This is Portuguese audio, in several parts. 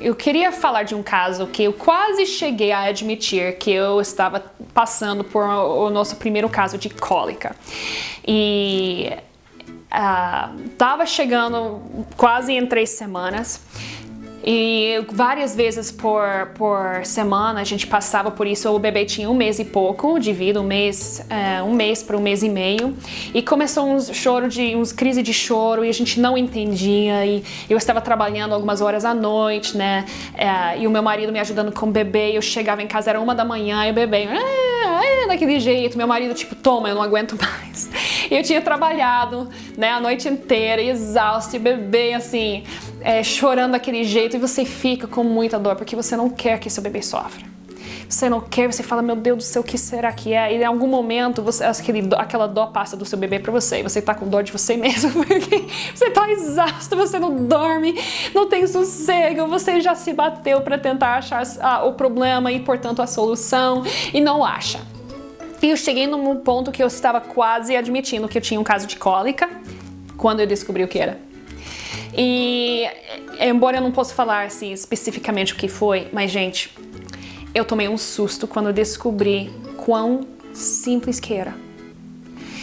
eu queria falar de um caso que eu quase cheguei a admitir que eu estava passando por o nosso primeiro caso de cólica. E estava chegando quase em 3 semanas. E várias vezes por semana a gente passava por isso. O bebê tinha 1 mês e pouco de vida, um mês para 1 mês e meio, e começou uns crises de choro, e a gente não entendia, e eu estava trabalhando algumas horas à noite, né, e o meu marido me ajudando com o bebê. Eu chegava em casa, era 1 da manhã, e o bebê daquele jeito, meu marido tipo, toma, eu não aguento mais. E eu tinha trabalhado, né, a noite inteira, exausto, e o bebê assim, chorando daquele jeito, e você fica com muita dor, porque você não quer que seu bebê sofra. Você não quer, você fala, meu Deus do céu, o que será que é? E em algum momento, aquela dó passa do seu bebê pra você, e você tá com dor de você mesmo, porque você tá exausto, você não dorme, não tem sossego, você já se bateu pra tentar achar o problema e, portanto, a solução, e não acha. E eu cheguei num ponto que eu estava quase admitindo que eu tinha um caso de cólica, quando eu descobri o que era. E, embora eu não possa falar assim, especificamente o que foi, mas, gente, eu tomei um susto quando eu descobri quão simples que era.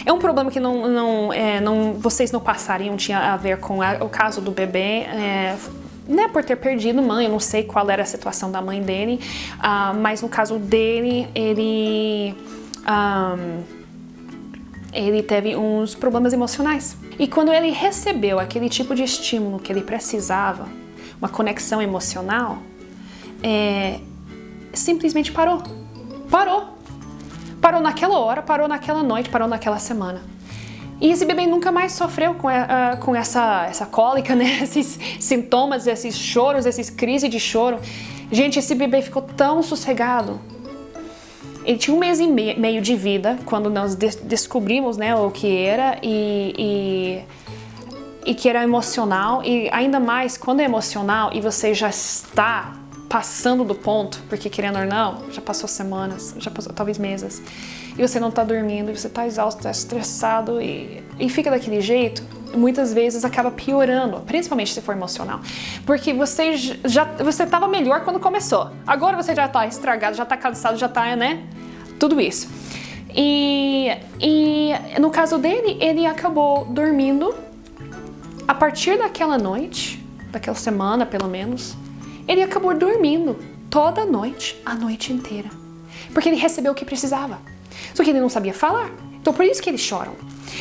É um problema que vocês não passariam, tinha a ver com o caso do bebê, né, por ter perdido mãe. Eu não sei qual era a situação da mãe dele, mas no caso dele, ele teve uns problemas emocionais. E quando ele recebeu aquele tipo de estímulo que ele precisava, uma conexão emocional, simplesmente parou. Parou naquela hora, parou naquela noite, parou naquela semana. E esse bebê nunca mais sofreu com essa cólica, né? Esses sintomas, esses choros, esses crises de choro. Gente, esse bebê ficou tão sossegado. Ele tinha 1 mês e meio de vida quando nós descobrimos, né, o que era, e que era emocional. E ainda mais quando é emocional e você já está passando do ponto, porque querendo ou não, já passou semanas, já passou talvez meses, e você não está dormindo, e você está exausto, está estressado, e fica daquele jeito, muitas vezes acaba piorando, principalmente se for emocional, porque você estava melhor quando começou, agora você já está estragado, já está cansado, já está, né, tudo isso. E no caso dele, ele acabou dormindo a partir daquela noite, daquela semana pelo menos. Ele acabou dormindo toda noite, a noite inteira, porque ele recebeu o que precisava. Só que ele não sabia falar, então por isso que eles choram.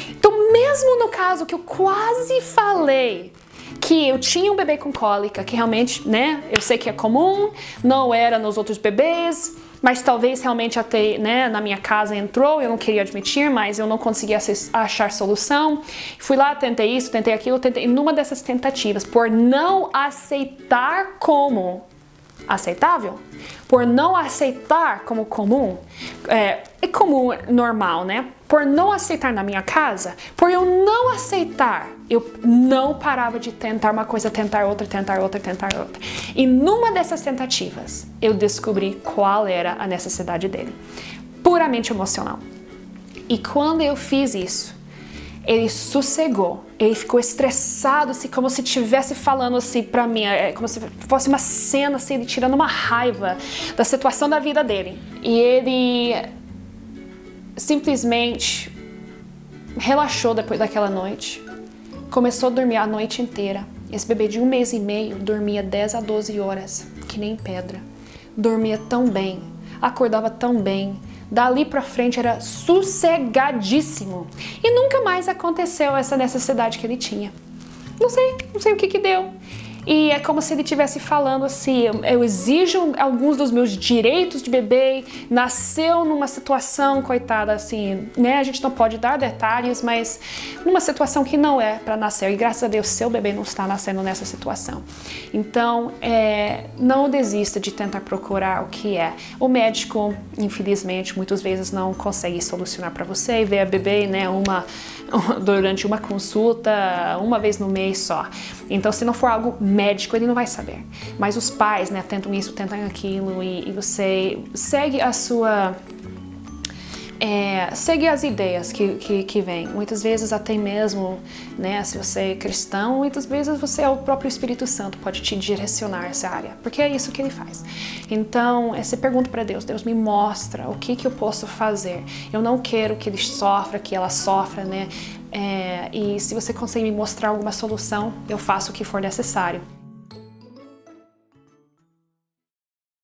Então mesmo no caso que eu quase falei que eu tinha um bebê com cólica, que realmente, né, eu sei que é comum, não era nos outros bebês, mas talvez realmente até, né, na minha casa entrou, eu não queria admitir, mas eu não conseguia achar solução. Fui lá, tentei isso, tentei aquilo, tentei. Numa dessas tentativas, por não aceitar como aceitável, por não aceitar como comum, é comum, normal, né? Por não aceitar na minha casa, por eu não aceitar, eu não parava de tentar uma coisa, tentar outra. E numa dessas tentativas, eu descobri qual era a necessidade dele. Puramente emocional. E quando eu fiz isso, ele sossegou, ele ficou estressado, assim, como se estivesse falando assim pra mim, como se fosse uma cena, assim, ele tirando uma raiva da situação da vida dele. E ele simplesmente relaxou depois daquela noite, começou a dormir a noite inteira. Esse bebê de 1 mês e meio dormia 10 a 12 horas, que nem pedra. Dormia tão bem, acordava tão bem. Dali pra frente era sossegadíssimo. E nunca mais aconteceu essa necessidade que ele tinha. Não sei o que deu. E é como se ele estivesse falando assim, eu exijo alguns dos meus direitos de bebê, nasceu numa situação, coitada, assim, né? A gente não pode dar detalhes, mas numa situação que não é para nascer. E graças a Deus, seu bebê não está nascendo nessa situação. Então, não desista de tentar procurar o que é. O médico, infelizmente, muitas vezes não consegue solucionar para você e ver a bebê, né, durante uma consulta, uma vez no mês só. Então, se não for algo médico, ele não vai saber. Mas os pais, né, tentam isso, tentam aquilo, e você segue a sua seguir as ideias que vêm. Muitas vezes até mesmo, né, se você é cristão, muitas vezes você é o próprio Espírito Santo pode te direcionar essa área, porque é isso que ele faz. Então, você pergunta para Deus, Deus me mostra o que eu posso fazer. Eu não quero que ele sofra, que ela sofra, né? E se você conseguir me mostrar alguma solução, eu faço o que for necessário.